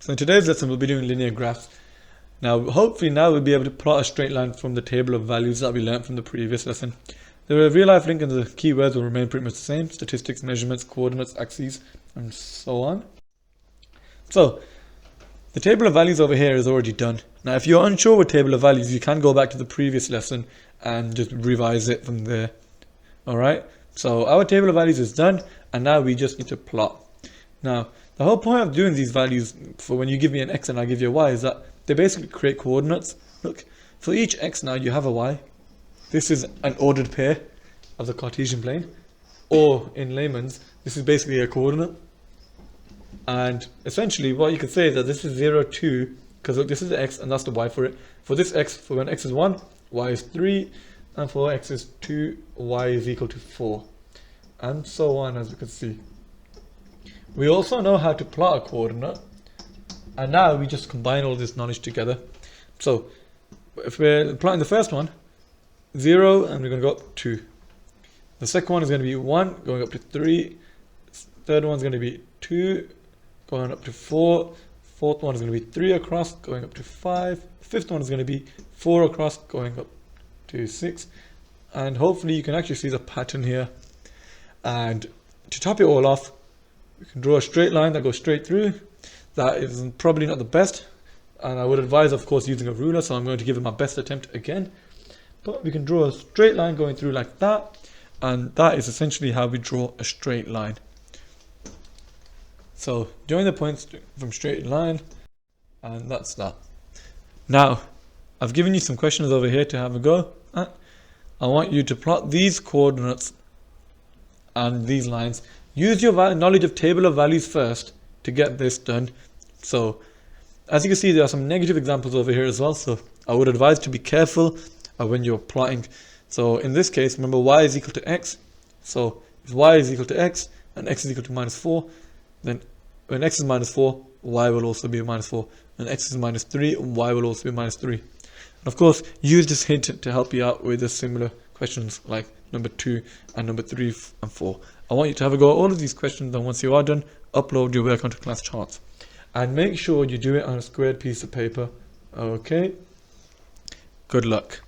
So in today's lesson, we'll be doing linear graphs. Now, hopefully now we'll be able to plot a straight line from the table of values that we learned from the previous lesson. The real life link and the keywords will remain pretty much the same: statistics, measurements, coordinates, axes, and so on. So the table of values over here is already done. Now, if you're unsure with table of values, you can go back to the previous lesson and just revise it from there. Alright, so our table of values is done, and now we just need to plot. Now, the whole point of doing these values, for when you give me an x and I give you a y, is that they basically create coordinates. Look, for each x now you have a y. This is an ordered pair of the Cartesian plane, or in layman's, this is basically a coordinate. And essentially what you could say is that this is 0, 2, because look, this is the x and that's the y for it. For this x, for when x is 1, y is 3, and for x is 2, y is equal to 4. And so on, as you can see. We also know how to plot a coordinate, and now we just combine all this knowledge together. So if we're plotting the first one, 0, and we're going to go up 2. The second one is going to be 1, going up to 3. Third one is going to be 2, going up to 4. Fourth one is going to be 3 across, going up to 5. Fifth one is going to be 4 across, going up to 6. And hopefully you can actually see the pattern here. And to top it all off, we can draw a straight line that goes straight through. That is probably not the best, and I would advise, of course, using a ruler, so I'm going to give it my best attempt again. But we can draw a straight line going through like that, and that is essentially how we draw a straight line. So join the points from straight line, and that's that. Now, I've given you some questions over here to have a go at. I want you to plot these coordinates and these lines. Use your knowledge of table of values first to get this done. So as you can see, there are some negative examples over here as well, so I would advise to be careful when you're plotting. So in this case, remember, y is equal to x. So if y is equal to x and x is equal to minus 4, then when x is minus 4, y will also be minus 4. When x is minus 3, y will also be minus 3. And of course, use this hint to help you out with the similar questions like number 2 and number 3 and 4. I want you to have a go at all of these questions, and once you are done, upload your work onto class charts. And make sure you do it on a squared piece of paper. Okay? Good luck.